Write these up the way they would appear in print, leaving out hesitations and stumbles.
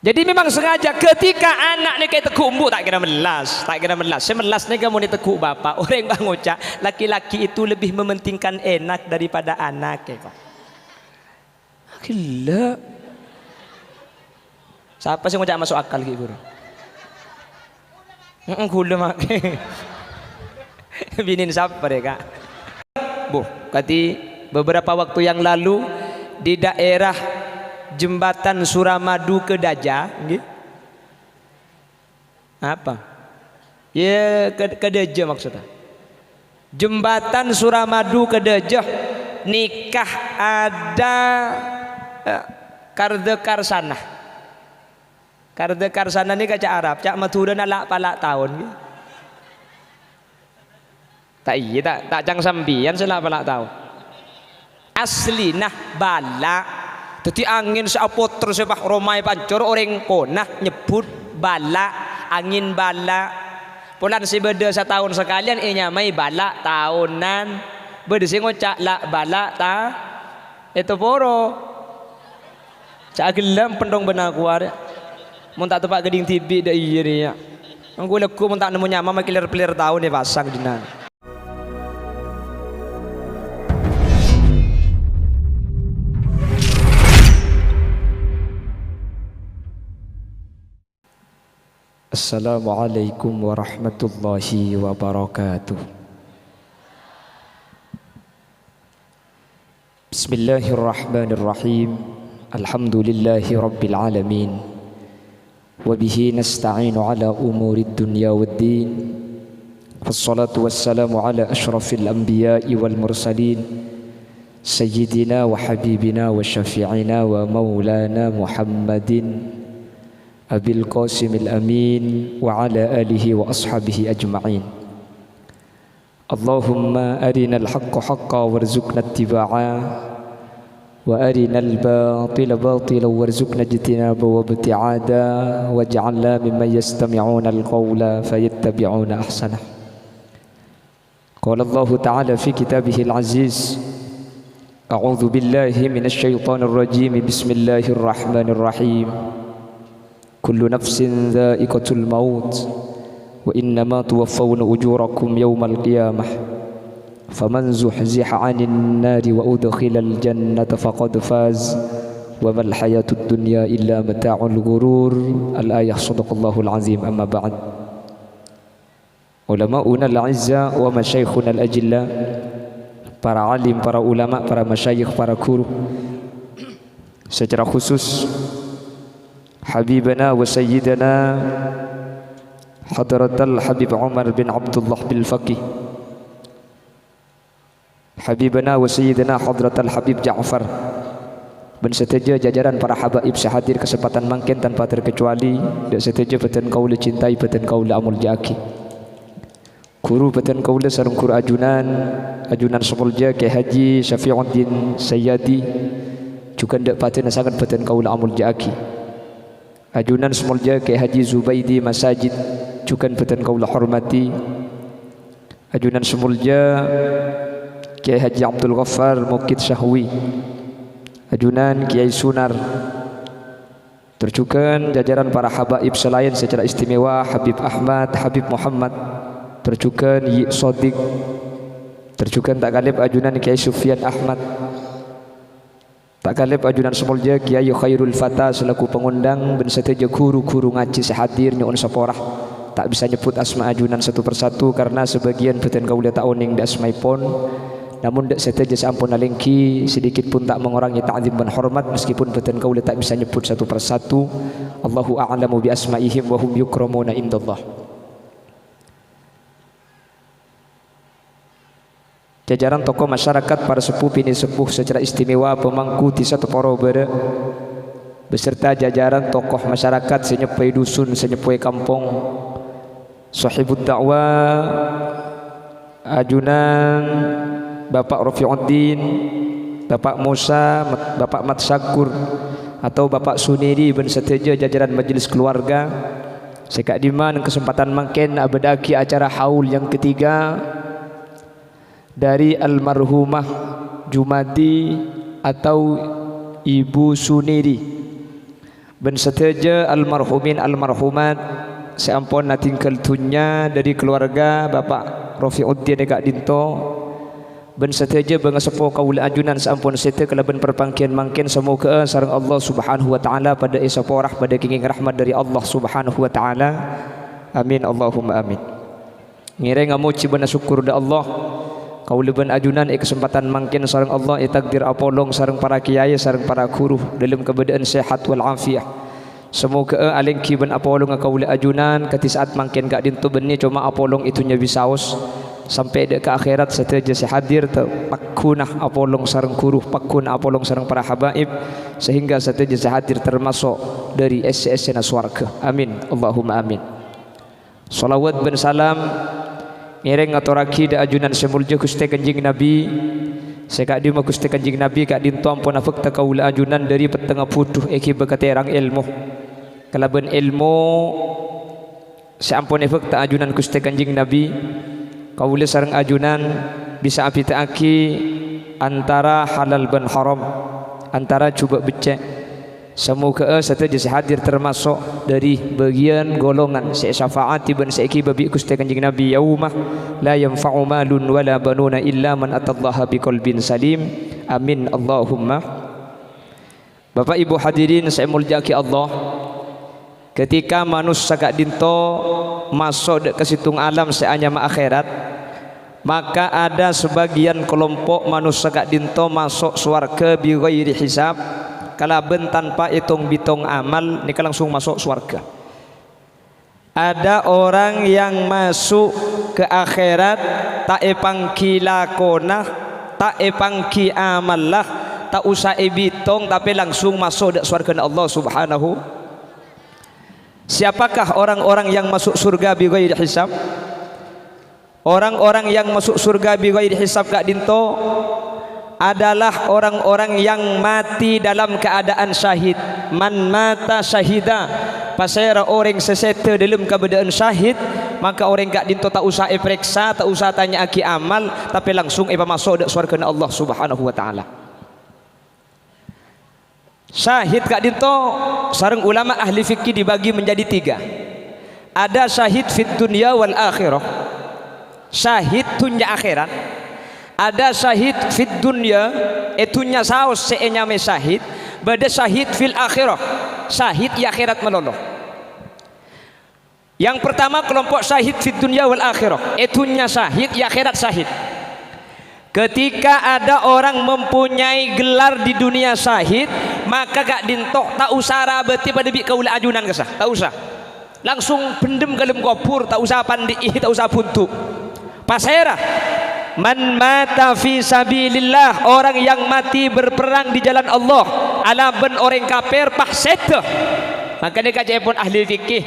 Jadi memang sengaja ketika anak ni kayak tekuk umbu tak kira melas, semelas ni kamu ni tekuk bapak. Orang bang ucap laki-laki itu lebih mementingkan enak daripada anak kok. Gila. Siapa sih ngucap masuk akal gitu guru? Gula mak. Binin siapa mereka? Bu, kati beberapa waktu yang lalu di daerah Jembatan Suramadu ke Daja, apa? Ya ke Daja maksudnya. Jembatan Suramadu ke Daja nikah ada karde karsana. Karde karsana ni kaca Arab, cak maturan alak palak tahun. Tak iya tak cang sambian selak palak tahun. Asli nah bala. Jadi angin seapoter sebah romai pancor orang konah nyebut bala angin bala. Pulan si beda setahun sekalian nyamai bala tahunan. Beda si ngocak la bala ta itu poro. Cak gelam pendong benar kuar. Mun tak tepak geding tibi dah iya dia. Angku leku mun tak nemu nyama makilir-pilir tahun dia pasang dinan. Assalamualaikum warahmatullahi wabarakatuh. Bismillahirrahmanirrahim. Alhamdulillahi rabbil alamin. Wabihi nasta'inu ala umurid dunya waddin. Wassalatu wassalamu ala ashrafil anbiya'i wal mursalin. Sayyidina wa habibina wa syafi'ina wa maulana Muhammadin Abil Qasimil Amin wa ala alihi wa ashabihi ajma'in. Allahumma arinal haqqa haqqa warzuqna ittiba'a wa arinal batila batila warzuqna ijtinaba wa ibti'ada waj'alna mimman yastami'una al-qawla fayattabi'una ahsanah. Qala Allah ta'ala fi kitabihil aziz A'udzu billahi minasy syaithanir rajim. Bismillahirrahmanirrahim. Kullu nafsin dha'iqatul maut wa innama tuwaffawna ujurakum yawmal qiyamah faman zuhziha 'anil nari wa udkhilal jannata faqad faz wa mal hayatud dunya illa mata'ul ghurur. Al-ayah sadaqallahul azim. Amma ba'd. Ulama'una al-'izza wa masyayikhuna al-ajilla, para alim, para ulama, para masyayikh, para guru, secara khusus Habibana wa Sayyidana Hadratal Habib Umar bin Abdullah bil Faqih, Habibana wa Sayyidana Hadratal Habib Ja'far, dan setuju jajaran para habaib sehadir kesempatan mangkin tanpa terkecuali. Dan setuju beten kaula cintai, beten kaula amul jaki, guru beten kaula sareng guru ajunan semulja ke Haji Syafi'uddin Sayyadi, juga ndak paten sangat beten kaula amul jaki. Ajunan semulja ke Haji Zubaidi Masajid, juga beten kaula hormati. Ajunan semulja ke Haji Abdul Ghaffar Mukid Syahwi, ajunan Kiai Sunar, terjukan jajaran para habaib selain secara istimewa Habib Ahmad, Habib Muhammad, terjukan Yi Sodik, terjukan tak kalib ajunan Kiai Sufyan Ahmad, tak kalib ajunan semulja Kiai Khairul Fata selaku pengundang, dan setuju guru-guru ngaji sehadir nyuun saporah. Tak bisa nyebut asma ajunan satu persatu karena sebagian beten kaula tak oning di asmai pon. Namun dak setuju sampun alengki sedikit pun tak mengurangi ta'zim dan hormat meskipun beten kaula tak bisa nyebut satu persatu. Allahu a'lamu bi asmaihim wa hum yukramuna indallah. Jajaran tokoh masyarakat, para sepuh bini sepuh secara istimewa pemangku di satu poro bere, beserta jajaran tokoh masyarakat senyepai dusun, senyepai kampung, sahibud dakwah, ajunan Bapak Rafiuddin, Bapak Musa, Bapak Mat Syakur, atau Bapak Suniri, dan setuju jajaran majelis keluarga. Sekak diman kesempatan mangken abadaki acara haul yang ketiga dari almarhumah Jumadi atau Ibu Suniri Ben seteja almarhumin almarhumat seampun natinggal tunya dari keluarga Bapak Rafiuddin Kak Dinto. Ben seteja bengasepo kaula ajunan seampun sete kalaban perpangkian mangkin semoga sareng Allah Subhanahu wa taala pada esaporah pada kenging rahmat dari Allah Subhanahu wa taala. Amin Allahumma amin. Ngire ngamuji bana syukur da Allah kaula ben ajunan kesempatan mangkin sareng Allah takdir apolong sareng para kiai sareng para guru dalam keadaan sehat wal afiah. Semoga alengki ben apolong kaula ajunan kati saat mangkin Kak Dinto benni cuma apolong itunya bisaos sampai ke akhirat seteja hadir pakunah apolong sareng guru pakunah apolong sareng para habaib sehingga seteja hadir termasuk dari SS swarga. Amin Allahumma amin. Salawat ben salam ngereng ngaturaki da ajunan semulja Gusti Kanjeng Nabi sekak di Gusti Kanjeng Nabi Kak Dinto ampun afak kaula ajunan dari petengah putuh eki bekaterang ilmu kalaban ilmu seampun afak ta ajunan Gusti Kanjeng Nabi kaula sareng ajunan bisa apitaaki antara halal dan haram antara coba becek semoga seteja hadir termasuk dari bagian golongan syafaati ban saiki babi Gusti Kanjeng Nabi yaumah la yanfa'u malun wala banuna illa man atallaha biqalbin salim. Amin Allahumma. Bapak Ibu hadirin saya muljaki Allah, ketika manusia Kak Dinto masuk ke situng alam seanyam akhirat, maka ada sebagian kelompok manusia Kak Dinto masuk surga bi ghairi hisab kalaben tanpa hitung-bitung amal nika langsung masuk surga. Ada orang yang masuk ke akhirat tak epangki lakonah tak epangki amallah tak usah bitung tapi langsung masuk ke surga Allah Subhanahu. Siapakah orang-orang yang masuk surga bi ghairi hisab? Orang-orang yang masuk surga bi ghairi hisab Kak Dinto adalah orang-orang yang mati dalam keadaan syahid. Man mata syahida, pasera orang sesete dalam keadaan syahid, maka orang Kak Dinto tak usah periksa, tak usah tanya aki amal, tapi langsung masuk ke surga Allah Subhanahu wa taala. Syahid Kak Dinto sareng ulama ahli fikih dibagi menjadi tiga. Ada syahid fit dunya wal akhirah, syahid dunya akhirat. Ada syahid fit dunya itunya saos seenya me syahid, bada syahid fil akhirah, syahid di akhirat meloloh. Yang pertama kelompok syahid fit dunya wal akhirah, itunya syahid di akhirat syahid. Ketika ada orang mempunyai gelar di dunia syahid, maka Kak Dinto tak usah rabeti pada bi kaula ajunan kesah, tak usah. Langsung pendem kalem kopur, tak usah pandi, tak usah buntu. Pasera man mata fi sabilillah, orang yang mati berperang di jalan Allah ala ben orang kafir pahseta, maka dia kaji pun ahli fikih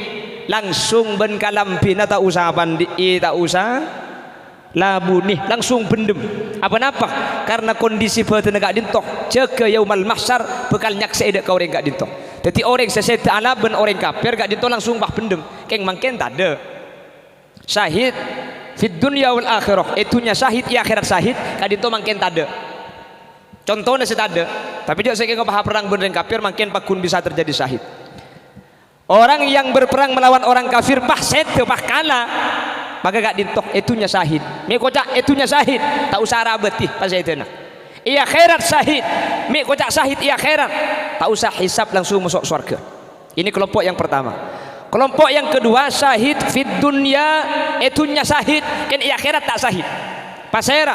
langsung ben kalam bina tak usah pandi, tak usah labuni, langsung pendem. Apa napa? Karena kondisi batin Kak Dinto jaga yaumal mahsyar bekal nyaksi dak ka orang Kak Dinto. Jadi orang seseta ala ben orang kafir Kak Dinto langsung bah pendem keng mangken tak ada syahid fit dunya wal akhirah, itunya syahid di akhirat syahid Kak Dinto mangken tak ada. Contohnya saya tak ada, tapi juga saya ngapa perang bener kafir mangken pakun bisa terjadi syahid. Orang yang berperang melawan orang kafir bah sete bah kalah, maka Kak Dinto itunya syahid. Mi kocak itunya syahid, tak usah rabeti pas itu nah. Iya akhirat syahid, mi kocak syahid iya akhirat, tak usah hisab langsung masuk surga. Ini kelompok yang pertama. Kelompok yang kedua syahid fit dunya, itunya syahid kan iya akhirat tak syahid. Pasera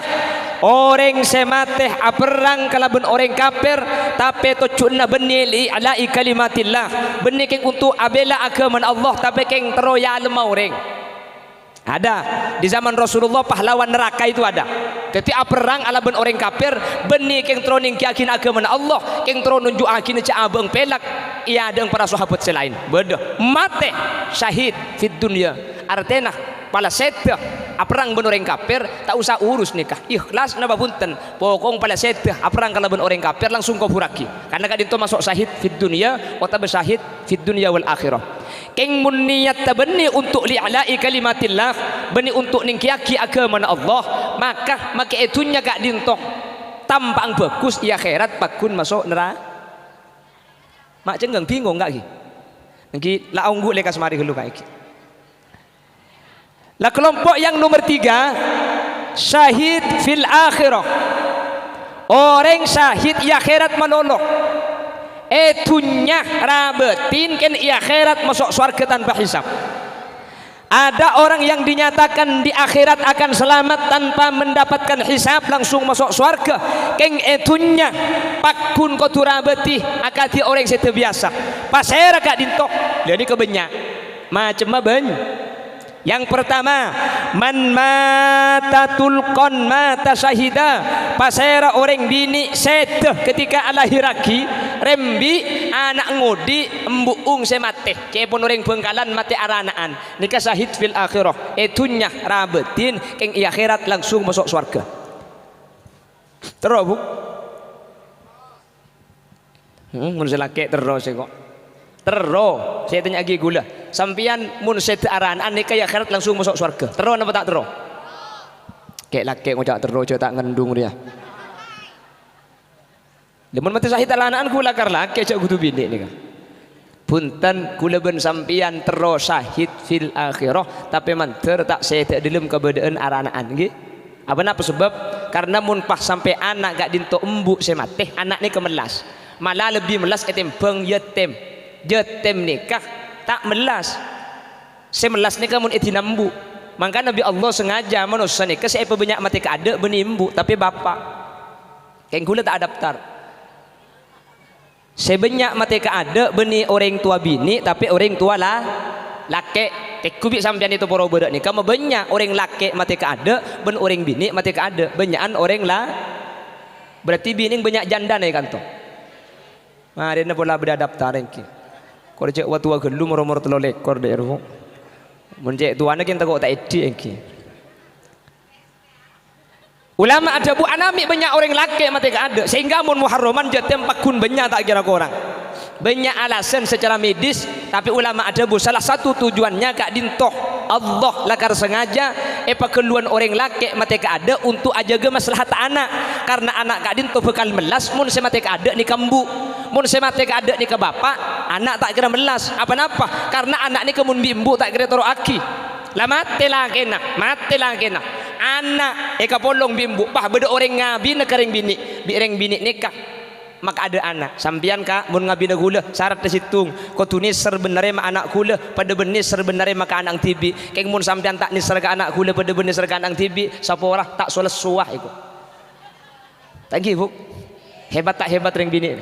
orang semateh aperang kalaben orang kafir tapi tocunna benih li alai kalimatillah, benih keng untuk abela agama Allah tapi keng teroya lemah orang. Ada di zaman Rasulullah pahlawan neraka itu ada. Jadi perang ala ben orang kafir benih keng troning kiakin agama Allah, keng tro nunjuk akin ca abang pelak ia ada para sahabat selain. Bodoh mate syahid fit dunya. Artinya pala seta perang ben orang kafir tak usah urus nikah. Ikhlas na babunten. Pokong pala seta perang kala ben orang kafir langsung kufuraki. Karena Kak Dinto masuk syahid fit dunya wa tab syahid fit dunya wal akhirah. Keng muniyat tabani untuk li'ala'i kalimatillah, bani untuk ningkiaki agama Allah, maka itunya Kak Dinto tampang bagus di akhirat pakun masuk neraka. Mak cenggeng bingung enggak ki? Niki la onggu lekas mari helu kae ki. Lah kelompok yang nomor 3 syahid fil akhirah. Orang syahid di akhirat melolok. Etunya rabetin kan di akhirat masuk surga tanpa hisab. Ada orang yang dinyatakan di akhirat akan selamat tanpa mendapatkan hisab langsung masuk surga. Keng etunya pakun koturabeti akati orang sete biasa. Pasera kak dintok. Jadi kebenyak. Macam ben. Yang pertama, man mata tulqon mata syahida. Pasera orang bini sete ketika alahiraki rembi anak ngudi embuung semate. Cepon orang Bengkalan mati aranaan. Nikah syahid fil akhirah. Etunya rabetin keng i akhirat langsung masuk surga. Terus bu. Mun selake terus kok. Terus saya tanya lagi gula. Sampian mun set aranaan nikah i akhirat langsung masuk surga. Terus apa tak terus? Kayak laki ngocak terus tak ngendung dia. Lemun mati sahid alanaan kula kar laki cak kudu bini nika. Punten kula ben sampian terus sahid fil akhirah tapi manter tak saya dalam keberadaan aranaan nggih. Apa sebab? Karena mun pas sampai anak gak dinto embuk saya mati anak ni kemelas. Malah lebih melas ketimbang yatim. Yatim nikah tak melas. Saya melas nikah mun etinambu. Maka Nabi Allah sengaja manusia nikah saya banyak mati keada benimbu tapi bapak. Kayak gula tak daftar. Sebanyak mati keada beni orang tua bini tapi orang tua lah laki. Tekubik sampean itu poro bedak nikah banyak orang laki mati keada ben orang bini mati keada banyakan orang lah. Berarti bini banyak janda nih kan tuh. Mari na bola beda daftar engki. Kau cek tua gelu moro-moro telo lekor deh ruh. Mencek tuane kita kok tak edi engki. Ulama ada bu anami banyak orang laki mati keada sehingga mun muharraman jatim pakun banyak tak kira korang. Banyak alasan secara medis tapi ulama ada bu salah satu tujuannya kak dintoh Allah lakar sengaja keluan orang laki mati keada untuk ajaga maslahat anak karena anak kak dintoh bekal melas mun se mati keada ni kambu mun se mati keada ni ke bapak anak tak kira melas apa-apa karena anak ni kemun bimbu tak kira toro aki lah mati lagi nak anak polong bimbu bah beda orang ngabi nak kering bini bireng bini nikah maka ada anak sampian kak mun ngabi gula syarat disitung kau tunis sebenarnya mak anak gula pada benis sebenarnya maka anak tibi keng mun sampian tak nis serga anak gula pada benis serga anak tibi sapa ora tak soles suah iku tangki bu hebat tak hebat ring bini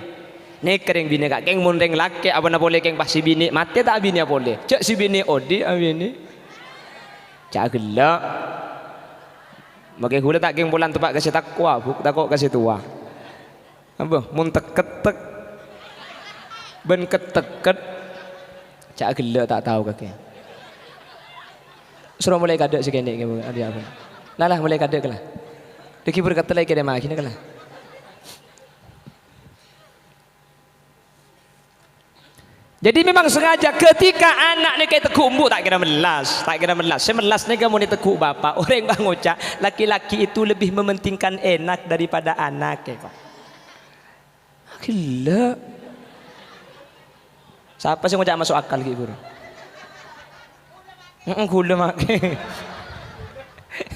nih kering bini kak keng mun ring laki apa na boleh keng pasti bini mati tak bini boleh cek si bini odi bini cak gelak makai gula tak keng bulan tempat kasih takwa bu takut kasih tua apa mun tek-tek ben ketek cak gela tak tahu kakek suruh mulai kadek sekene ada apa lah mulai kadek lah deki berkata lagi dia makin lah jadi memang sengaja ketika anak ni kayak tekuk umbu tak kira melas semelas ni kamu ni tekuk bapak orang bang ucap laki-laki itu lebih mementingkan enak daripada anak kok gila. Siapa sih ngajak masuk akal gitu? Gula mak.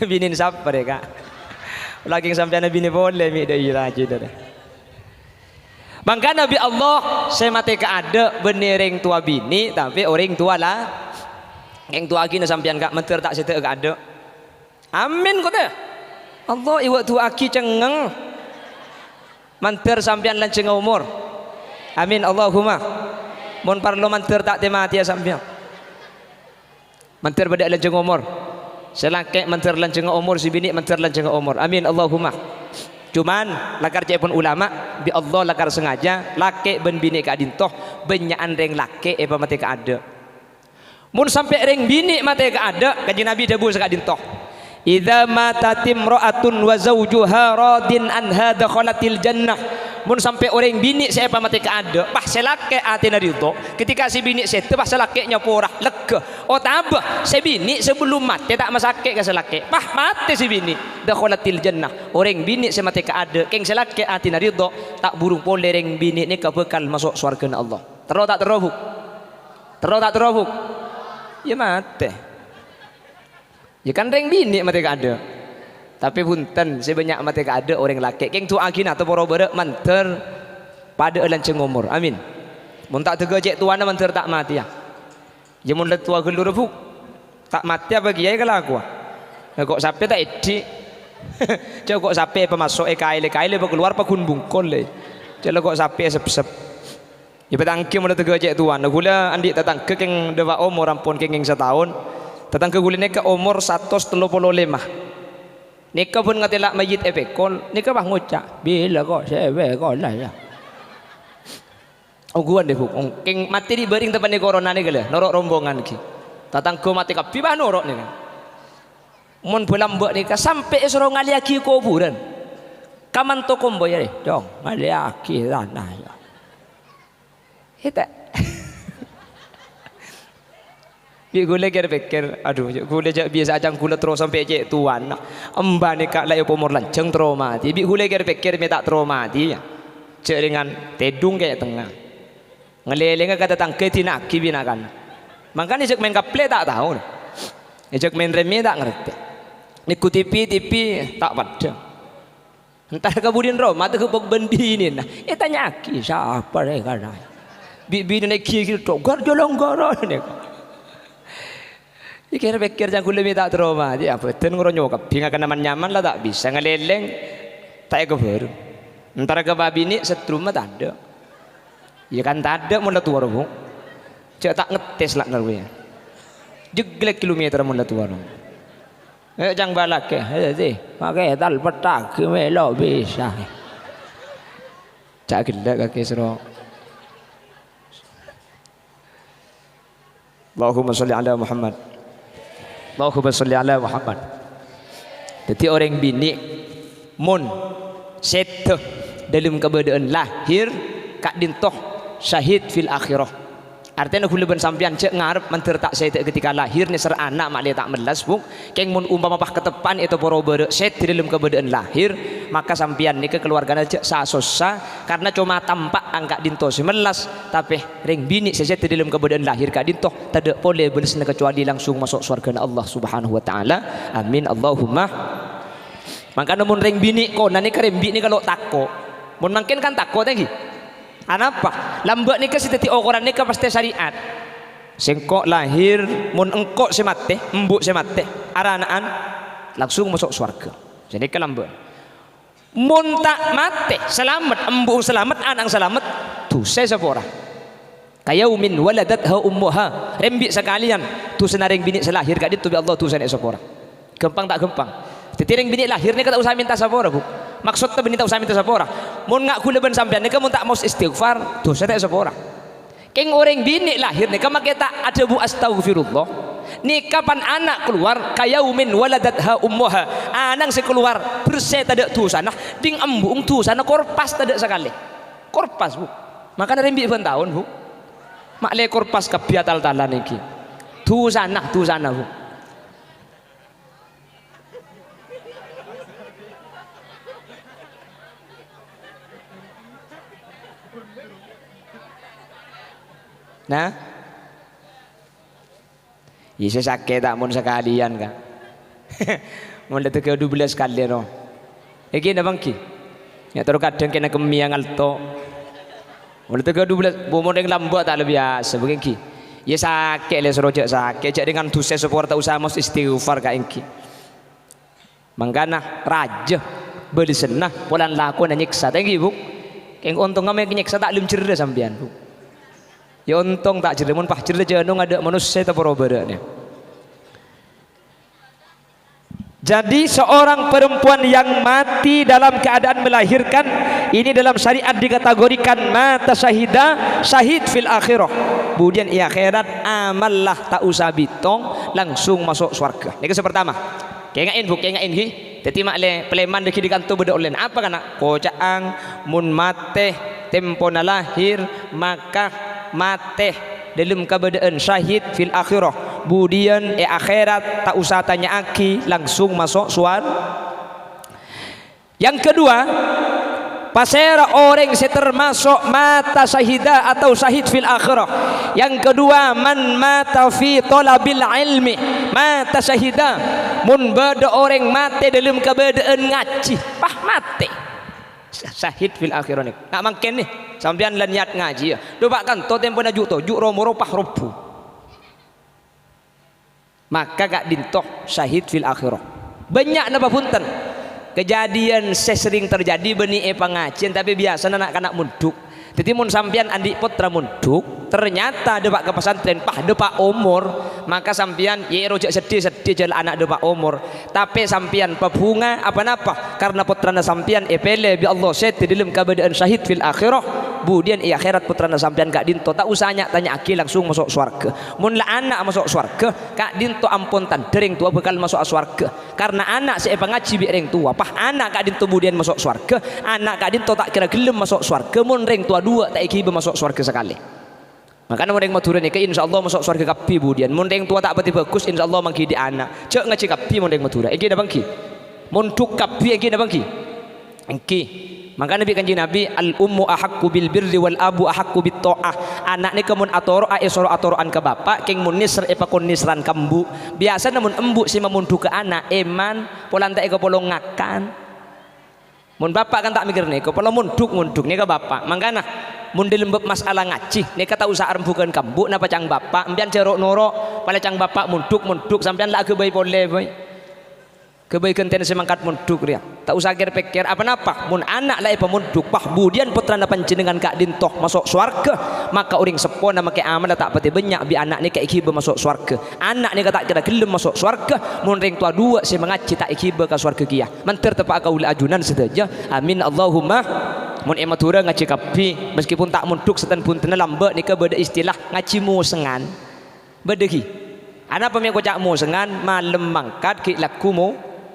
Binin siapa mereka? Lagi sampai bini boleh mi dah iraji dah. Maka Nabi Allah saya mati keada benereng tua bini tapi orang tua lah. Yang tua lagi sampean gak menter tak sete keada. Amin kata. Allah iwak tua aki cengeng. Manter sampean lanceng umur. Amin Allahumma. Mun parlo manter tak temati ya sampean. Manter beda lanceng umur. Selangkek manter lanceng umur si bini manter lanceng umur. Amin Allahumma. Cuman lakar cepon ulama bi Allah lakar sengaja laki ben bini ka dintoh benyaan reng laki apa mati ka ada. Mun sampai reng bini mati ka ada kanjeng Nabi debu ka dintoh. Idza matatim ra'atun wa zawjuha radin anha dakhalatil jannah. Mun sampai orang bini siapa mati keada, pas selake atina ridho. Ketika si bini sete pas selake nyapora lega. Oh tabah, si bini sebelum mati tak masake ke selake. Pas mati si bini dakhalatil jannah. Orang bini si mati keada, keng selake atina ridho tak burung pole reng bini ni ka bekal masuk surga Allah. Terus tak terus, Bu? Terus tak terus, Bu? Ya mati. Ya kan reng bini mati kada. Tapi punten sebanyak mati kada orang laki. Keng tu agin atau poro berak manter pada lanceng umur. Amin. Mun tak tega cek tuana manter tak mati ya. Ya mun tua gelur Bu. Tak mati apa kiai kalau aku. Nah, kok sampai tak edik. Coba kok sampai pemasuk kaile keluar pakun bungkol le. Coba kok sampai sep-sep. Ya petangke mun tega cek tuana. Gula andi tetangke keng dewa umur ampun keng setahun. Tetangke gula neka umur 135. Neka pun ngatela mayit epekol. Neka bah ngucap. Bila kok sewe kok lah ya. Oh guan deh Bu. Keng mati di bering tempat ni corona ni gila. Norok rombongan ki. Tetangke mati kapi bah norok ni kan. Mun bulan buat ni ka sampai esoro ngaliaki kuburan. Kaman to kombo ya deh. Dong ngaliaki tanah ya. Kita. Bi gula kira pikir, aduh, gula jak biasa ajang gula terus sampai cek tuan. Embah ni kak layu pomor lanceng trauma. Bi gula kira pikir mi tak trauma dia. Cek dengan tedung kayak tengah. Ngeleleng kata tangke tina kibinakan. Makanya cek main kaple tak tahu. Cek main remi tak ngerti. Ni ku tipi tak pada. Entar kemudian Roma tu kebok bendi ni nah. Tanya aki siapa mereka dah. Bi ni kiri togar jolong garan ni. Kira pikir jangan gula minta trauma dia apa ten ngoronyo kaping akan nyaman lah tak bisa ngeleleng tak ke baru antara ke babi ni setrum tak ada ya kan tak ada mula tua roh cak tak ngetes lah ngarwe jeglek kilometer mula tua roh jangan balak ke sih pakai tal petak melo bisa cak gelak kaki sero. Allahumma sholli ala Muhammad. Allahumma sholli ala Muhammad. Jadi orang bini mun seteh dalam keadaan lahir kak dintoh syahid fil akhirah. Artinya gula ben sampean cek ngarep menter tak seteh ketika lahir ni ser anak mak dia tak melas Bu. Keng mun umpama pah ketepan itu poro bere set di dalam keadaan lahir maka sampean ni kekeluargaan cek sasosa karena cuma tampak angkat dintoh si melas tapi ring bini set di dalam keadaan lahir kak dintoh tidak boleh benes kecuali langsung masuk surga Allah Subhanahu wa taala. Amin Allahumma. Maka namun ring bini ko nani kerem bini kalau tako mun makin kan tako tadi anapa lambat nikah si teti ukuran nikah pasti syariat sengkok lahir mun engkok si mate embuk si mate aranaan langsung masuk surga jadi ke lambat mun tak mate selamat embuk selamat anak selamat tuh saya sepora kayaumin waladatha ummuha rembik sekalian tuh senaring bini selahir kak itu Allah tuh saya sepora gampang tak gampang tetiring bini lahir ni kata usah minta sepora Bu. Maksud tu bini tak usah minta sepora. Mun ngak kula ben sampean nika mun tak mau istighfar, dosa tak sepora. Keng orang bini lahir nika make tak ada bu astagfirullah. Ni kapan anak keluar kayaumin waladatha ummuha. Anang si keluar bersih tak ada dosa. Nah, ding embung dosa nah korpas tak ada sekali. Korpas Bu. Makanya rembi ben tahun Bu. Mak le korpas kabiatal talan iki. Dosa nah Bu. Nah, Yesus sakit tak mun sekalian kan? Mun letak ke 12 kali no. Egi na bangki. Ya terus kadang kena kemiang alto. Mun letak ke 12, bomong yang lambat tak lebih biasa begini. Ya sakit le serojak sakit. Cak dengan dosa sepor tak usah mas istighfar ka engki. Mangkana raja beli senah polan laku na nyiksa tadi Bu. Keng untung kami nyiksa tak lem cerdas sampean Bu. Ya untung tak cerdas mun pah cerdas janung ada manusia tak perobatannya. Jadi seorang perempuan yang mati dalam keadaan melahirkan ini dalam syariat dikategorikan mata syahida syahid fil akhirah. Kemudian di akhirat amallah tak usah bitong langsung masuk surga. Ini pertama. Kengain Bu, kengain ki. Dadi mak le pleman deki di kantor beda online. Apa kana? Kocaang mun mate tempo na lahir maka mate dalam keadaan syahid fil akhirah. Kemudian akhirat tak usah tanya aki langsung masuk suar. Yang kedua pasera orang termasuk mata syahida atau syahid fil akhirah. Yang kedua, man mata fi talabil ilmi mata syahida. Mun bada orang mati dalam keadaan ngaji, pah mati syahid fil akhirah ni. Nak mungkin ni sampean lan niat ngaji ya. Dobakan to tempo na juto, juk romo pah rupu. Maka gak dintoh syahid fil akhirah. Banyak napa punten. Kejadian sering terjadi beni pengajian tapi biasa anak-anak munduk. Jadi mun sampean adik putra munduk ternyata depak ke pesantren pah depak umur, maka sampean ye rojak sedih-sedih jalan anak depak umur. Tapi sampean pebunga apa-apa karena putrana sampean epele bi Allah set di dalam keadaan syahid fil akhirah. Kemudian akhirat putrana sampean kak dinto tak usah tanya aki langsung masuk swarga. Mun la anak masuk swarga kak dinto ampun tan dereng tua bakal masuk swarga. Karena anak saya pengaji bi reng tua pah anak kak dinto kemudian masuk swarga, anak kak dinto tak kira gelem masuk swarga mun reng tua dua tak iki masuk swarga sekali. Makanya mun reng matur niki insyaallah masuk swarga kapi kemudian. Mun reng tua tak pati bagus insyaallah mangki di anak. Cek ngaji kapi mun reng matur. Iki dah bangki. Mun duk kapi iki dah bangki. Engki. Maka Nabi kanji Nabi al ummu ahakku bil birri wal abu ahakku bit ta'ah. Anak ni kemun atoro soro atoroan ke bapak keng mun nisr pakon nisran kambu. Biasa namun embu si memundu ke anak eman polan tak polong ngakan. Mun bapak kan tak mikir nih, kalau munduk nih ke bapak. Mangkana mun dilembab masalah ngaji nih kata usah rembukan kambu napa cang bapak ambian cerok norok pada cang bapak munduk sampean lah kebaik boleh boy. Kebaikan ten semangkat munduk dia. Tak usah pikir apa-apa. Mun anak lah pemunduk pah budian putrana panjenengan kak dintoh masuk swarga, maka uring sepona make amal tak pati banyak bi anak ni kak ikiba masuk swarga. Anak ni kata kira gelem masuk swarga, mun ring tua dua si mengaji tak ikiba ke swarga kia. Mentir tepak kaul ajunan saja. Amin Allahumma. Mun ematura ngaji kapi meskipun tak munduk setan punten lambat ni ke beda istilah ngaji musengan. Bedegi. Ana pemi kocak musengan malam mangkat ki laku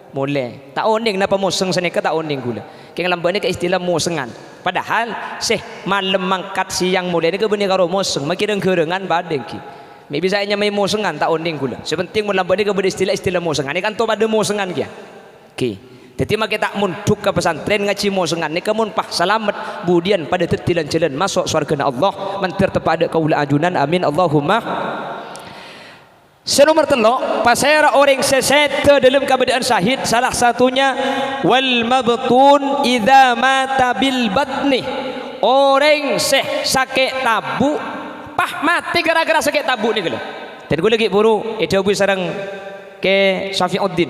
mulai tak oning napa museng seneka tak oning gula keng lambat ni ke istilah musengan padahal seh malam mangkat siang mulai ni ke benih karo museng makin kerengan badeng ki mi bisa nya mai musengan tak oning gula sepenting mun lambat ni ke istilah musengan ni kan to pada musengan kia ki jadi mak tak munduk ke pesantren ngaji musengan ni kemun pah selamat budian pada tetilan jalan masuk surga Allah mentir tepada kaula ajunan amin Allahumma. Senomor telok pasera orang sesete dalam keadaan syahid salah satunya wal mabtun idza mata bil batni. Orang sakit tabu pah mati gara-gara sakit tabu ni kalau. Dan gue lagi buru jawab sareng ke Syafiuddin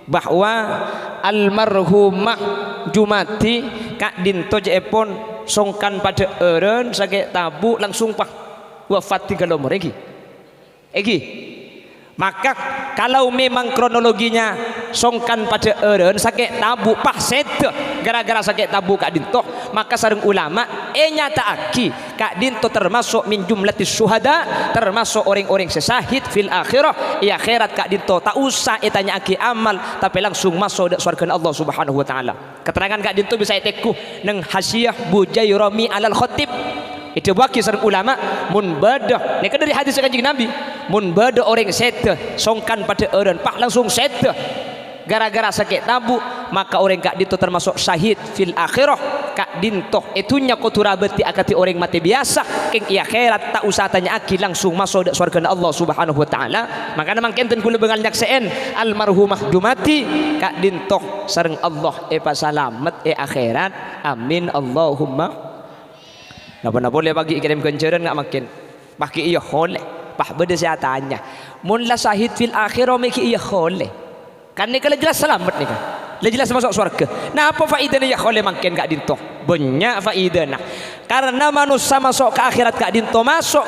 bahwa almarhumah Jumati kak dinto jepon songkan pada eren sakit tabu langsung pah wafat 3 umur egi. Maka kalau memang kronologinya songkan pada eren sakit tabu pah sete gara-gara sakit tabu kak dinto maka sareng ulama nyata aki kak dinto termasuk min jumlatis syuhada termasuk orang-orang sesahid fil akhirah akhirat kak dinto tak usah tanya aki amal tapi langsung masuk surga Allah Subhanahu wa taala. Keterangan kak dinto bisa teku neng Hasyiah Bujairami alal Khatib itu bagi sareng ulama mun bada ni kan dari hadis kanjeng Nabi mun bada orang sete songkan pada eren pak langsung sete gara-gara sakit tabu maka orang kak dinto termasuk syahid fil akhirah kak dinto itunya kotura beti akati orang mati biasa keng akhirat tak usah tanya aki langsung masuk surga Allah Subhanahu wa taala. Maka namang kenten kula bengal nyakseen almarhumah Jumati kak dinto sareng Allah pa salamet akhirat amin Allahumma. Napa boleh bagi kirim kenceran nggak makin pakai iya boleh pah beda saya tanya mun la syahid fil akhirah miki iya boleh kan ni kalau jelas selamat nih kan jelas masuk surga. Nah apa faedahnya ya boleh makin kak dinto banyak faedahnya karena manusia masuk ke akhirat kak dinto masuk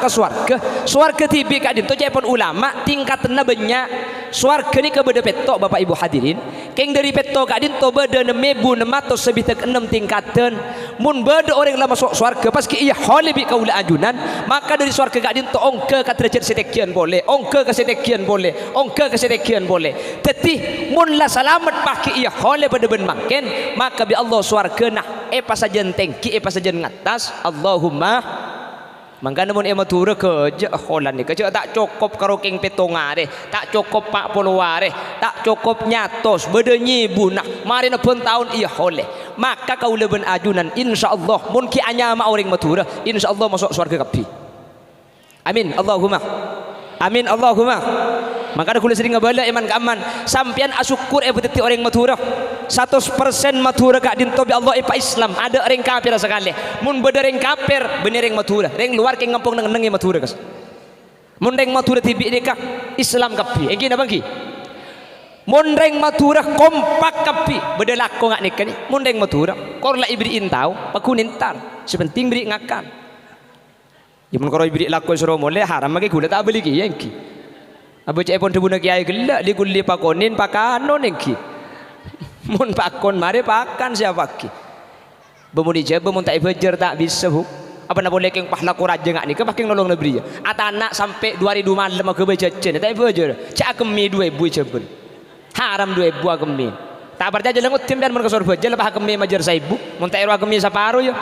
ke surga tibi kak dinto jepon ulama tingkatnya banyak surga ni ke beda petok bapak ibu hadirin keng dari petok kak dinto beda 6.600 sebitak 6 tingkatan mun beda orang lah masuk surga pas iya boleh bi kaula ajunan maka dari surga kak dinto ongke ke derajat sedekian boleh ongke ke sedekian boleh ongke ke sedekian boleh teti mun lah selamat pakai iya boleh pada ben makin maka bi Allah surga nah pasajan tengki pasajan ngatas Allahumma. Mangkana mun ematura kerja holan ni kerja tak cukup karo keng petongare tak cukup pak puluare tak cukup nyatos beda nyibu nah mari na pun tahun iya boleh maka kaula ben ajunan insyaallah mun ki anya ma orang Madura insyaallah masuk surga kabeh. Amin Allahumma. Amin Allahumma. Maka kula sering ngabala iman ka aman sampean asyukur beteti orang Madura 100% Madura kak dintobi Allah ipa Islam ada orang kafir sekali mun beda orang kafir bener orang Madura orang luar ke ngampung nengi Madura kas mun orang Madura tibi deka Islam kabeh engki napa engki mun orang Madura kompak kabeh beda lako ngak nikah ni mun orang Madura kor la ibri intau pakunin tar sepenting beri ngakan ya mun kor ibri lako suruh mole haram mage gula tak beli ki engki abo cek pon debuna kiai gelak di kulli pakonin pakanon engki mun pakon mari pakan siapa ki bemuni je bemun tak bejer tak bisa hu apa nak boleh keng pahla ko raja ngak ni ke paking nolong negeri ya atanak sampai 2000 malam ke bejajen tak bejer cak kemi 2000 ceben haram 2000 kemi tak berjaja lengut timbian mun ke sor bejer lepas kemi majer 1000 mun tak ero kemi separuh ya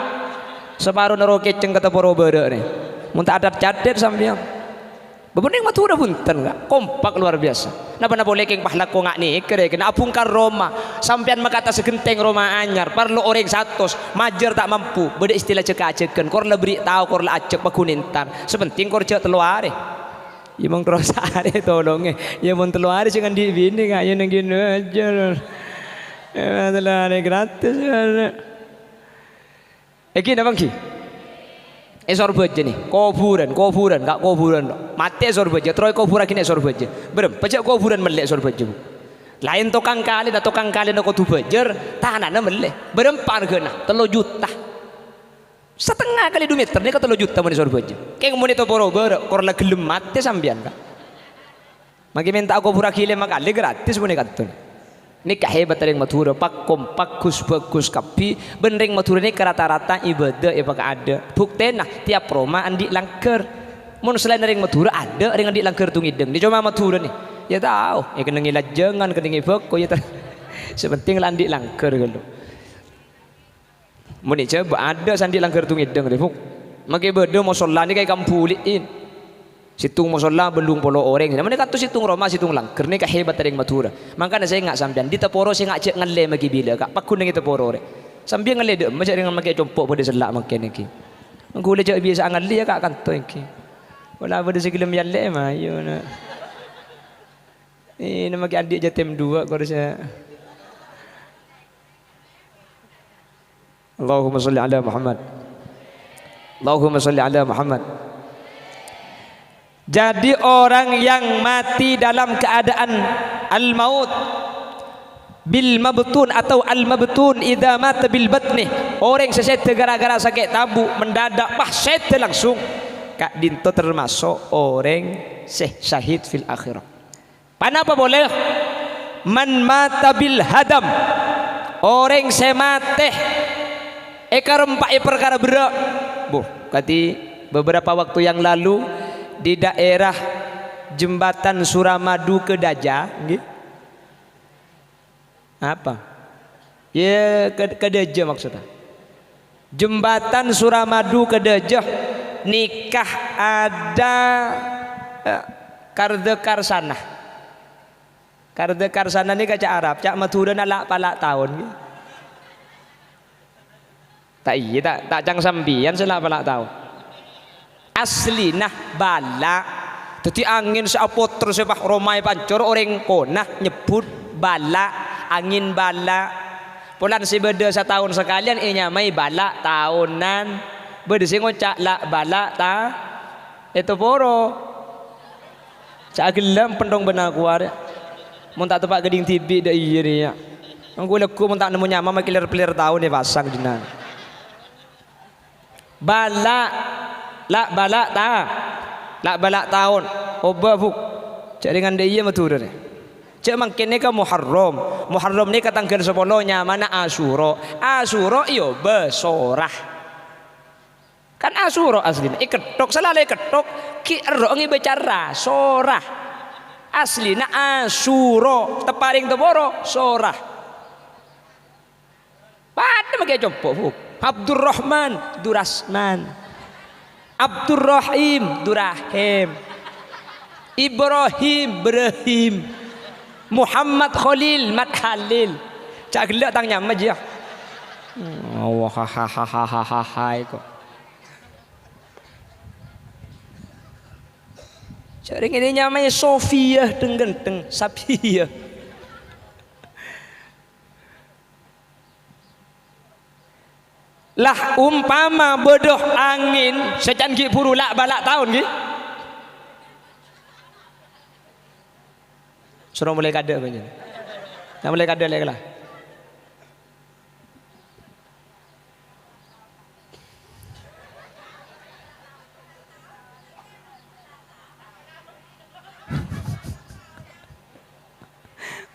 separuh nero keceng kata poro bere ni mun tak adat cadet sampean bebening Madura punten enggak kompak luar biasa napa boleh keng pahlak ko ngak ni kere kena apungkar Roma sampean makata segenteng Roma anyar parlo orang 100 majer tak mampu beda istilah cekak-ceken kor lebri tahu kor la acek pakunintan sepenting kor cek telu are ya mong terus are tolong ya mun telu are jangan di bini kak ya nang gini aja ya telu are gratis iki napa ki sorbeje nih kuburan gak kuburan mati sorbeje troy kuburan kini sorbeje berem pajak kuburan melek sorbeje lain tukang kali nak kudu bejer tanahnya melek berem pargena 3 juta setengah kali 2 meter ni ka 3 juta mun sorbeje keng mun itu poro ber kor la gelem mati sampean kak magi minta kuburan kile makali gratis mun katun nikah hebat ring Madura pak kompak bagus kapi benring Madura ni rata-rata ibadah ya pak ada bukti nah tiap Roma andi langker mun selain ring Madura ada ring andi langker tungideng di cuma Madura nih ya tahu ya kena ngilajengan kena ngibeko ya sepenting andi langker gitu mun coba ada sandi langker tungideng deh buk magi beda mau sholat ni kayak kampuliin situng musola belum polo orang namanya kata situng Roma situng langker ni kehebat ring Madura makanya saya ngak sampean di teporo saya ngak cek ngale magi bila kak pakun nang teporo re sambil ngale dek macam dengan magi compok pada selak makan iki engko le cek biasa ngale ya kak kanto iki wala pada segilem yalle mah yo na ini magi adik jatem 2 kau saya Allahumma sholli ala Muhammad Allahumma sholli ala Muhammad. Jadi orang yang mati dalam keadaan al-maut bil mabtun atau al-mabtun idza mata bil batni orang seset gara-gara sakit tabu mendadak set langsung kak dinto termasuk orang syahid fil akhirah. Kenapa boleh? Man mata bil hadam orang semate rempak perkara berak. Kati beberapa waktu yang lalu di daerah jembatan Suramadu ke Daja apa ya ke Daja maksudnya jembatan Suramadu ke Daja nikah ada kardekar sana ini kaca Arab cak Madura nalak palak tahun tak iya tak cang sambian selak palak tahun asli nah bala jadi angin seapotro sepah romai pancor orang konah nyebut bala angin bala pulan si beda setahun sekalian nyamai bala tahunan beda si ngocak la bala ta itu poro cak gelam pendong benar kuar mun tak tepak geding tibi dah iya ni ya angku leku mun tak nemu nyama makiler-piler tahun ni pasang jinan bala la balak tahun oba buk cak dengan dia matur ni cak mangkin ni ka Muharram ni ka tanggal 10 nya mana Asyura iyo besorah kan Asyura aslinya iketok salah iketok ki ero ngi bicara sorah aslina Asyura teparing teboro sorah pada make compok buk Abdurrahman Durasman Abdurrahim Durahim Ibrahim Muhammad Khalil Mat Khalil cak gelak tang nyama je Oh, hahaha kok. Jaring ini namanya Sofia dengan Sabia. Lah umpama bodoh angin secan ki purulak balak tahun ki. Suruh mulai kada banyak. Nah mulai kada lagi lah.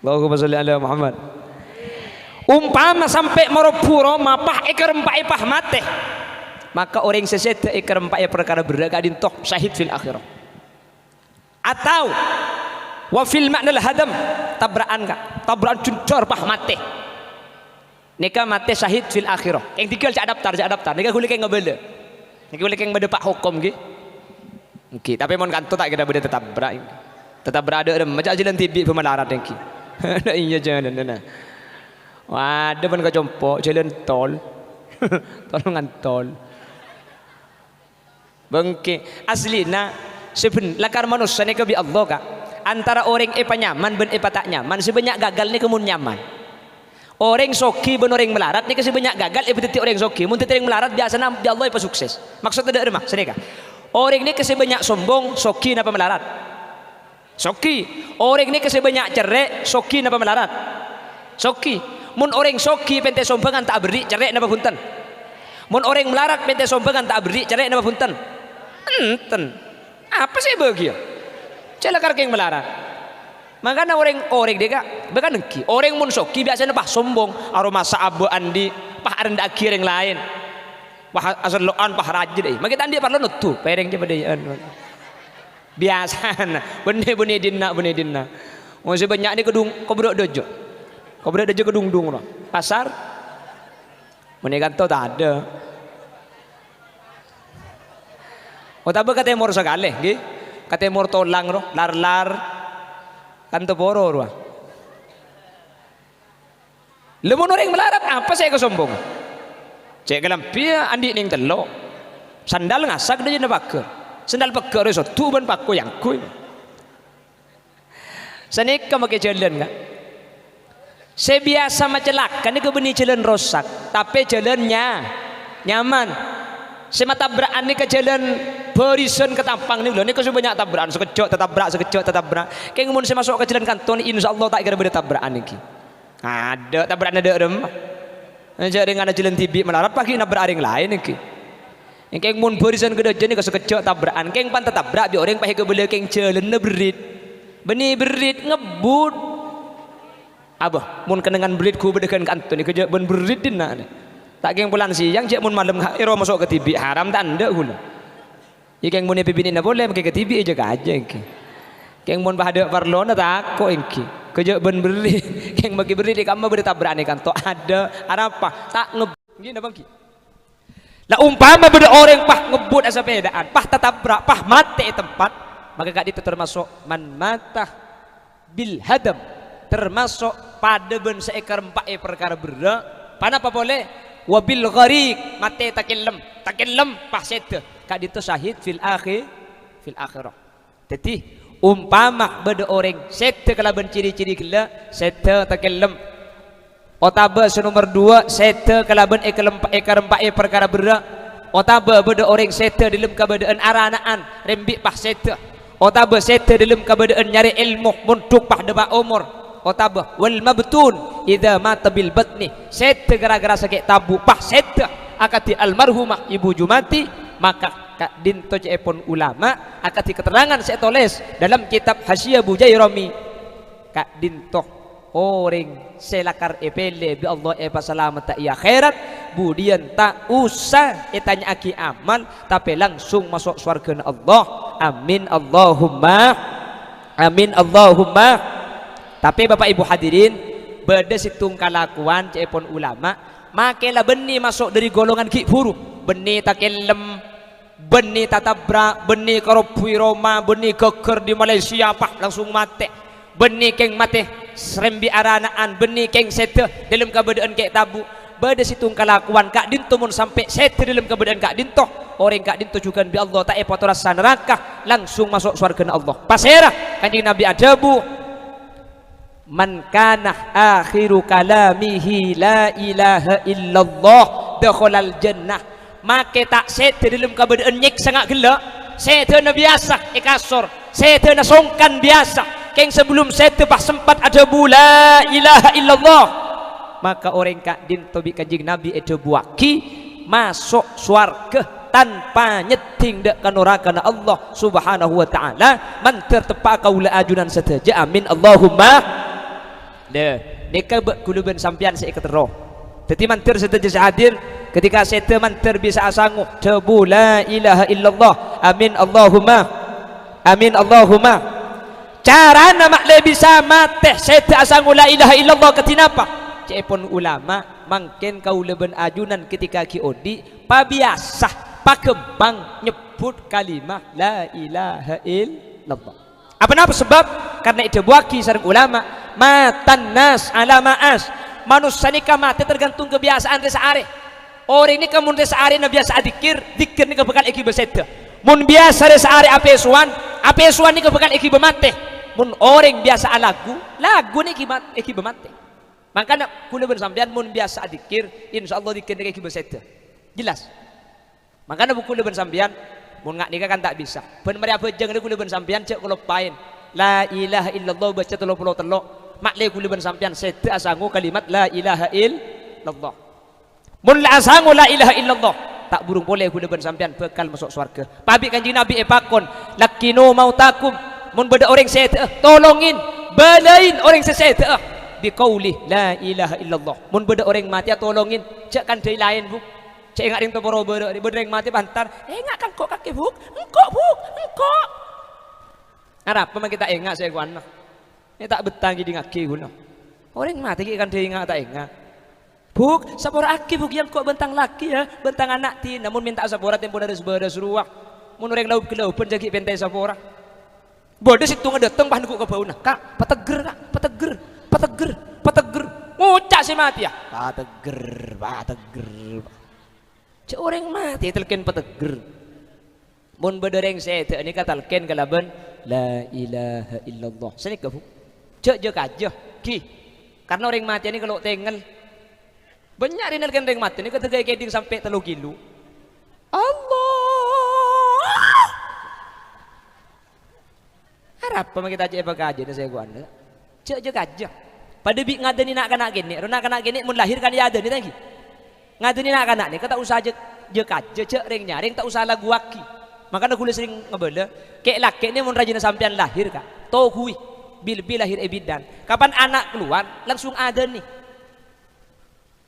Allahumma sholli ala Muhammad. Umpama sampai marapura mapah ikar empak ipah mate, maka orang sesed ikar empak perkara berdaga dintoh syahid fil akhirah. Atau wa fil ma'nal hadam tabraan cuncor pah mate. Nika mate syahid fil akhirah. Yang tiga cak daftar. Nika kulik yang ngebele. Nika kulik yang bede pak hukum ki. Oke, tapi mon kanto tak kira bede tetap berada ada macam jalan tibi pemelarat yang ki. Ada iya jalan nah. Wah, depan ke jompo jalan tol. Tolongan tol. Bangke aslina seben lakar manusia ni kebi Allah kak. Antara orang nyaman ben tak nyaman sebanyak gagal ni kemun nyaman. Orang soki ben orang melarat ni sebanyak gagal teti orang soki. Mun teti orang melarat biasa nam di Allah sukses. Maksudnya ada remah sedekah. Orang ni sebanyak sombong soki napa melarat. Soki, orang ni banyak cerai, soki napa melarat? Soki, mun orang soki pente sombangan tak beri cerai napa punten? Mun orang melarat pente sombangan tak beri cerai napa punten? Enten. Apa sih bagi? Celakar keng melarat. Makanya orang deka, bahkan nengki. Orang mun soki biasanya pah sombong, aroma saabu andi, pah rendah akhir yang lain, pah asal loan pah rajin deh. Makanya andi parlo nutu, pereng je pada biasa benih dinna mau sebanyak ni kedung kobro dojo kedung lah pasar benih kanto tak ada tapi kata mor sekali kata mor tolang roh lar kanto poro roh lemon orang melarat apa saya kesombong cek kelampia andi ning telo sandal ngasak dia nabak sendal peker itu tuban pakku yang kui senik kamu ke jalan kan sebiasa macelak kan itu benih jalan rosak tapi jalannya nyaman semata tabrakan ni ke jalan barisan ke tampang ni loh ni banyak tabrakan sekejap tetap kayak ngomong saya masuk ke jalan kanton insyaallah tak kira beda tabrakan ni ada tabrakan ada remah jadi dengan jalan tibi melarat pagi nabrak yang lain ni yang keng mun barisan gede jeni kesekecok tabrakan keng pan tabrak bi orang pahe kebele keng jalan berit benih berit ngebut abah mun kenangan berit ku bedekan kanton kerja ben berit dina tak keng pulang siang cek mun malam iro masuk ke tibi haram tak anda gula ya keng mun pibinin boleh ke tibi aja aja keng mun bahada parlona tak kok engki kerja ben berit keng bagi berit kamu beri tabrakan kanton ada apa tak ngebut gini bang ki. Lah umpama beda orang pah ngebut asa pedaan, pah tatabrak, pah mati tempat, maka gak itu termasuk man mata bil hadam, termasuk pada ben seekar empat perkara berat. Pana apa boleh? Wabil gharik mati takillam pah sete. Gak itu syahid fil akhirah. Jadi umpama beda orang sete kalau ben ciri-ciri gila sete takillam. Otaba nomor 2 sete kalaban ekar empat perkara berak. Otaba beda orang sete dalam keadaan aranaan rembik pah sete. Otaba sete dalam keadaan nyari ilmu muntuk pah deba umur. Otaba wal mabtun idza mata bil batni sete gara-gara sakit tabu pah sete akati almarhumah ibu Jumati maka kak dinto cepon ulama akati keterangan saya tulis dalam kitab Hasyiah Bujairami kak dinto orang selakar epele bi Allah selamat tak ya khairat budian tak usah tanya aki amal tapi langsung masuk surga Allah amin Allahumma tapi Bapak Ibu hadirin beda situng kalakuan cepon ulama makelah benih masuk dari golongan ki huruf benih takellem benih tatabra benih karopui Roma benih keker di Malaysia pak langsung mati benih keng mati serembi aranaan benih keng sete dalam keadaan kek tabu beda situng kalakuan kak dinto mun sampai setir dalam keberadaan kak dinto orang kak dinto juga bi Allah tak epo rasa neraka langsung masuk surga Allah pasera kanjeng Nabi adabu man kana akhiru kalamihi la ilaha illallah dakhalal jannah make tak setir dalam keberadaan nyek sangat gelak setir na biasa ikasor setir na songkan biasa keng sebelum setir pas sempat adabu la ilaha illallah maka orang kak din tobi kanjeng Nabi itu buaki masuk surga tanpa nyeting dek neraka Allah subhanahu wa ta'ala man tertepa kaula ajunan saja amin Allahumma deh neka kuluban sampian saya ketero jadi mantir saja hadir ketika saya mantir bisa asangu tebu la ilaha illallah amin Allahumma cara nama le bisa mate saya asangu la ilaha illallah ketinapa cepon ulama mangken kau leben ajunan ketika kiodi pabiasa pakembang nyebut kalimah la ilaha illallah apa sebab karena itu buaki sareng ulama matan nas ala maas manusia ni mati tergantung kebiasaan resare orang ini kamu resare na biasa dikir ni kebekal iki beseda mun biasa resare apesuan ni kebekal iki bemate mun orang biasa lagu ni iki bemate makanya kula bersampean mun biasa dikir insyaallah dikir kayak beseda jelas makanya kula bersampean mun ngak nikah kan tak bisa ben mari apa jeung kula bersampean cek kula pain la ilaha illallah baca 33 mak le kula bersampean sete asangu kalimat la ilaha illallah mun la asangu la ilaha illallah tak burung boleh kula bersampean bekal masuk surga pabi kanjeng Nabi epakon lakino mautakum mun beda orang sete tolongin balain orang sete biqauli la ilaha illallah mun beda orang mati tolongin cek kan dari lain bu cek ingat ring toporo beda orang mati bantar ingat kan kok kaki bu engkok arap apa kita ingat saya kuana ini tak betang jadi ngaki guna orang mati kan dia ingat tak ingat buk sapor aki buk yang kok bentang laki ya bentang anak ti namun minta sapora tempo dari sebeda seruah mun orang laut ke laut penjagi pentai sapora bodoh situ ngedateng bahan ku ke bau nah kak pateger ngucak si mati ya pateger cek orang mati telken pateger mun bedereng sete ini katalken kalaban la ilaha illallah sini ke bu cek je kajah ki karena orang mati ini kalau tengel banyak rinalkan orang mati ini ketegay keding sampai 3 kilo Allah harap pa kita cek bagaja na saya gua anda cek je kajah pada bi ngadeni nak kanak gini mun lahir kan ya ada ni lagi ngadeni nak kanak ni kata usah je kaja cek ring nyaring tak usah lagu waki makanya kula sering ngebela kek laki ni mun rajin sampean lahir kak tohui bil lahir ebidan kapan anak keluar langsung ada nih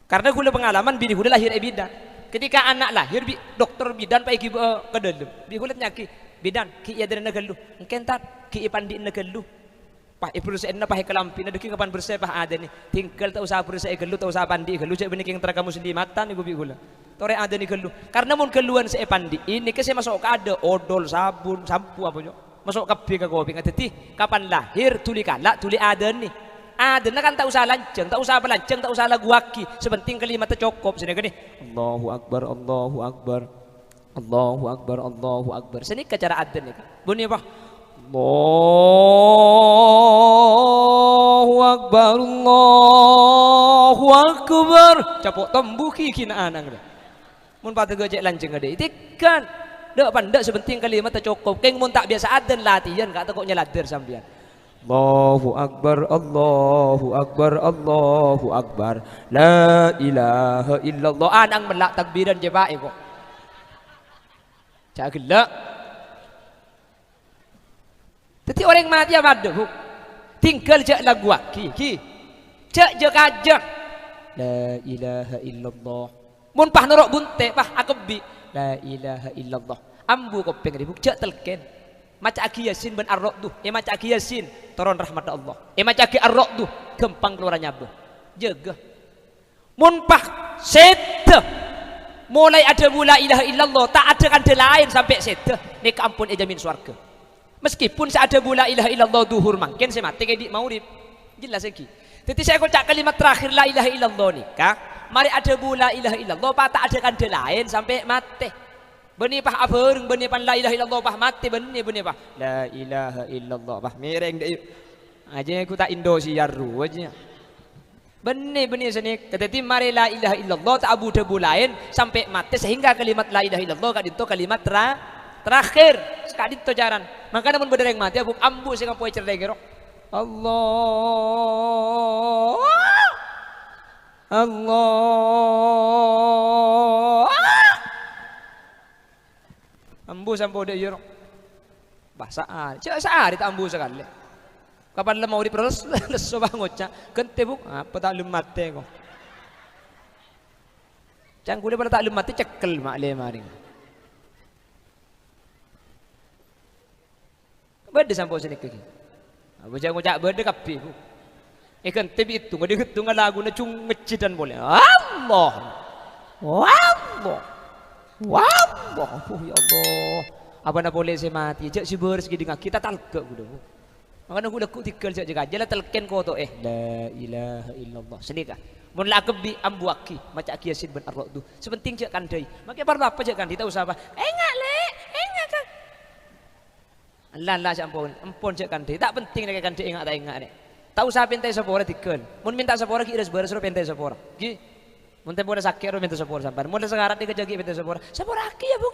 karena kula pengalaman bini kula lahir ebidan ketika anak lahir dokter bidan pak iki ke dalam bi kula nyaki bidan ki ya dari negelu engkentar ki pandi negelu pah berusaha na pah kelampi na deki kapan berusaha pah ada nih tinggal tak usah berusaha gelu tak usah pandi gelu cek benih yang terakamu sendimatan ibu bigula tore ada nih gelu karena mun keluan saya pandi ini ke saya masuk ke ada odol sabun sampo apa jo masuk kape ke kopi ngateti kapan lahir tuli kalak tuli ada nih ada na kan tak usah lanceng tak usah pelanceng tak usah lagu waki sepenting kalimat cukup sini gini Allahu akbar Allahu akbar Allahu akbar Allahu akbar sini ke cara ada nih bunyi apa Allahu akbar Allahu akbar capok tembuki kina anang dah mun pada gojek lanceng ada itikan dak pandak sepenting kalimat cukup keng mun tak biasa adan latihan kata kok nyelader sampean Allahu akbar Allahu akbar Allahu akbar la ilaha illallah anang melak takbiran je bae kok cak gelak tapi orang mati apa ada tinggal jak lagu ki cek je kajak la ilaha illallah mun pah norok bunte pah akebi la ilaha illallah ambu kopeng ribuk cek telken maca aki yasin ben arrok tuh maca aki yasin toron rahmat Allah maca aki arrok tuh gempang keluar nyabuh jaga mun pah sete mulai ada la ilaha illallah tak ada kan lain sampai sete ni kampun jamin surga meskipun saya ada la ilaha illallah duhur mungkin saya mati kayak di maurib jelas lagi jadi saya kocak kalimat terakhir la ilaha illallah nikah mari ada la ilaha illallah pak tak ada kanda lain sampai mati. Benih pah apa benih pan la ilaha illallah pah mati benih pah la ilaha illallah pah miring deh aja aku tak Indo siaru aja benih sini keteti mari la ilaha illallah tak abu debu lain sampai mati sehingga kalimat la ilaha illallah kadito kalimat terakhir sekadito jaran maka namun bedereng mati abu ambu sing poe cerdek kero Allah ambu sampo de yoro basaan cek saari tak ambu sekali kapan le mau diperes leso bangot ca kente bu apa tak lemate ko cang kule pada tak lemate cekel mak le maring bede sampo sini kaki apa cang ngocak bede kapi bu kente bi itu ngade hitung lagu na cung ngecidan boleh Allah oh ya Allah apa nak boleh saya mati cak si beres gini kita talke udah makanya aku lekuk tikal cak jaga jalan telken ko to la ilaha illallah senika mun la kebi ambu aki macam aki yasin ben arwah tu sepenting cak kandai makanya baru apa cak kandai tak usah apa enggak kan Allah ampun cak kandai tak penting nak kandai enggak nek tak usah pentai sepora tikal mun minta sepora ki iras beres pentai sepora ki mun tempo sakit ro minta sepora sampai mun sekarang dia kejagi minta sepora aki ya bu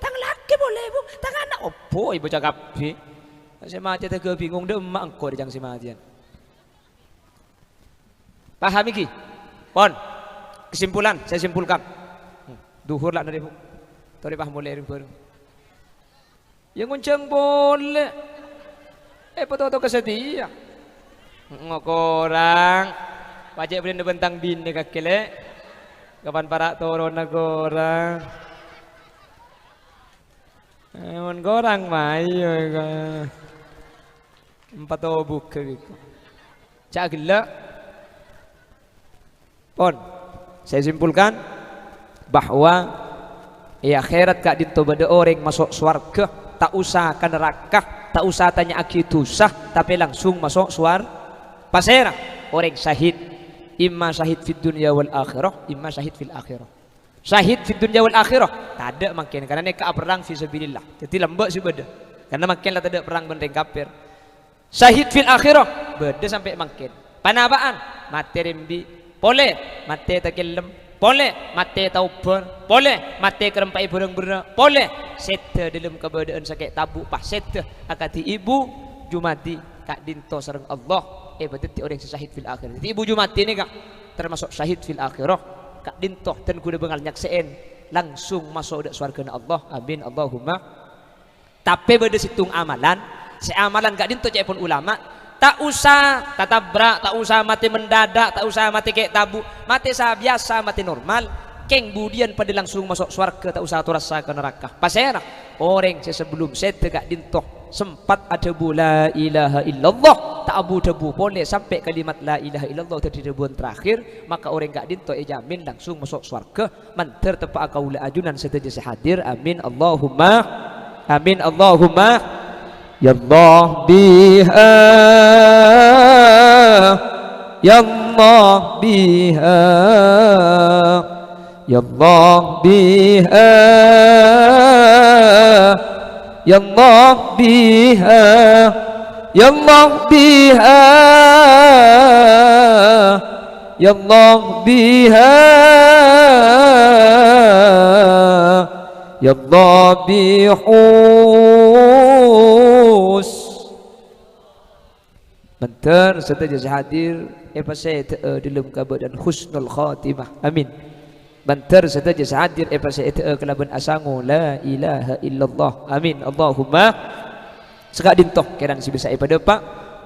tang laki boleh bu tang anak opo ibu cakap bi saya mati tak bingung deh emak engkau dijang si matian paham iki pon kesimpulan saya simpulkan duhur lah dari bu tori paham boleh baru yang nguncang boleh foto kesetia ngokorang pajak beli bentang bini kakile kapan para turun gorang gorang mayo empat obuk gitu cak gila pon saya simpulkan bahwa ya akhirat kak dinto bade orang masuk surga tak usah ke neraka tak usah tanya akitu sah tapi langsung masuk surga pasera orang syahid imma syahid fid dunya wal akhirah imma syahid fil akhirah syahid fid dunya wal akhirah tak ada makin karena mereka perang fi sabilillah jadi lembek sih beda karena makin lah tak ada perang benteng kafir syahid fil akhirah beda sampai makin panabaan mati rembi boleh mati takilem boleh mati tauber boleh mati kerempai bereng-bereng boleh sete dalam keberadaan sakit tabuk pas sete akati ibu jumati kak dinto sareng Allah berarti orang syahid fil akhirah. Jadi ibu jumati ini kak termasuk syahid fil akhirah. Kak dintoh dan kuda bengal nyakseen langsung masuk dak surga Allah. Amin Allahumma. Tapi beda situng amalan, amalan kak dintoh cek pun ulama tak usah tatabrak, tak usah mati mendadak, tak usah mati kayak tabu, mati biasa, mati normal. Keng budian pada langsung masuk surga tak usah rasa ke neraka. Pasera orang sebelum saya tegak dintoh sempat ada la ilaha illallah tak abu debu boleh sampai kalimat la ilaha illallah tadi debuan terakhir maka orang gak dinto jamin langsung masuk surga manter tepa akaula ajunan seteja sehadir amin Allahumma ya Allah biha ya Allah biha ya Allah biha ya Allah biha ya Allah biha ya Allah biha ya Allah bihus bentar setelah hadir saya dalam keadaan husnul khatimah amin banter setelah hadir saya kelaban asangu la ilaha illallah amin Allahumma sekak dintoh kerang si bisa pada pak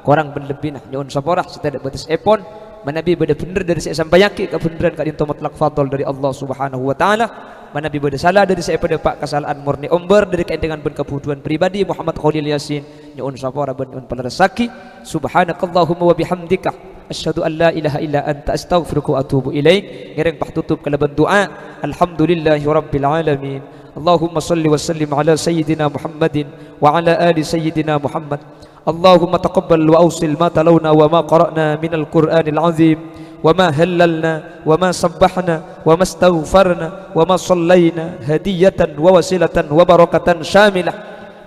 korang berlebih nah nyon saporah setelah batas epon manabi beda bener dari saya sampai yakin kebenaran kak dintoh mutlak fadl dari Allah subhanahu wa ta'ala manabi beda salah dari saya pada pak kesalahan murni omber dari kain dengan kebutuhan pribadi Muhammad Khalil Yasin nyon saporah ben pelarasaki subhanakallahumma wa bihamdika asyhadu an la ilaha illa anta astaghfiruka wa atubu ilaik ngereng pah tutup kalaban doa alhamdulillahi rabbil alamin Allahumma salli wa sallim ala sayyidina Muhammadin wa ala ali sayyidina Muhammad Allahumma taqabbal wa awsil ma talawna wa ma qara'na minal Qur'anil azim وما هللنا وما سبحنا وما استغفرنا وما صلينا هدية ووسيلة وبركة شاملة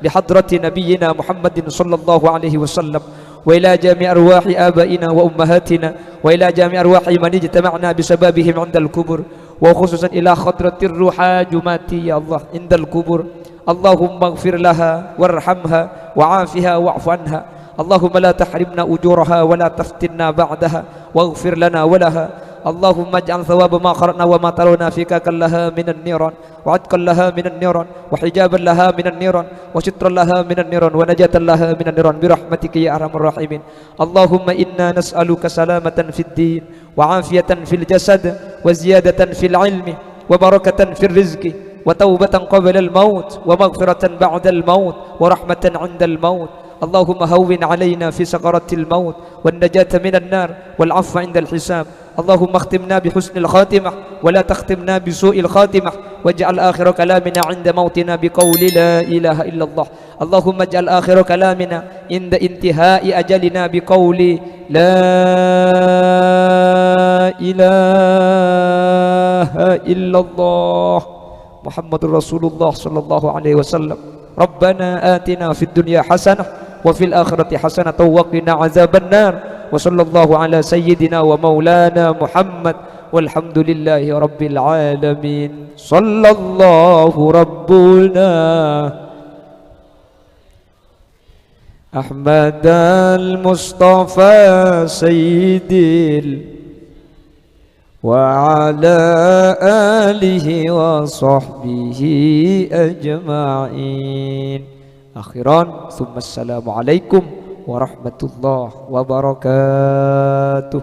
لحضرة نبينا محمد صلى الله عليه وسلم، وإلى جميع أرواح آبائنا وأمهاتنا، وإلى جميع أرواح من اجتمعنا بسببهم عند الكبر، وخصوصا إلى خضرة الرحاجمات يا الله عند الكبر. اللهم اغفر لها وارحمها وعافها واعف عنها، اللهم لا تحرمنا أجورها ولا تفتنا بعدها، واغفر لنا ولها. اللهم اجعل ثواب ما قرأنا وما تلونا فيك لها من النيران، وعتقا لها من النيران، وحجابا لها من النيران، وسترا لها من النيران، ونجاة لها من النيران برحمتك يا أرحم الراحمين. اللهم إنا نسألك سلامة في الدين، وعافية في الجسد، وزيادة في العلم، وبركة في الرزق، وتوبة قبل الموت، ومغفرة بعد الموت، ورحمة عند الموت. اللهم هون علينا في سكرات الموت، والنجاة من النار، والعفو عند الحساب. اللهم اختمنا بحسن الخاتمة، ولا تختمنا بسوء الخاتمة، واجعل آخر كلامنا عند موتنا بقول لا إله إلا الله. اللهم اجعل آخر كلامنا عند انتهاء أجلنا بقول لا إله إلا الله محمد رسول الله صلى الله عليه وسلم. ربنا آتنا في الدنيا حسنة وفي الآخرة حسنة وقنا عذاب النار، وصلى الله على سيدنا ومولانا محمد، والحمد لله رب العالمين. صلى الله ربنا أحمد المصطفى سيدي وعلى آله وصحبه أجمعين. أخيرا ثم السلام عليكم ورحمة الله وبركاته.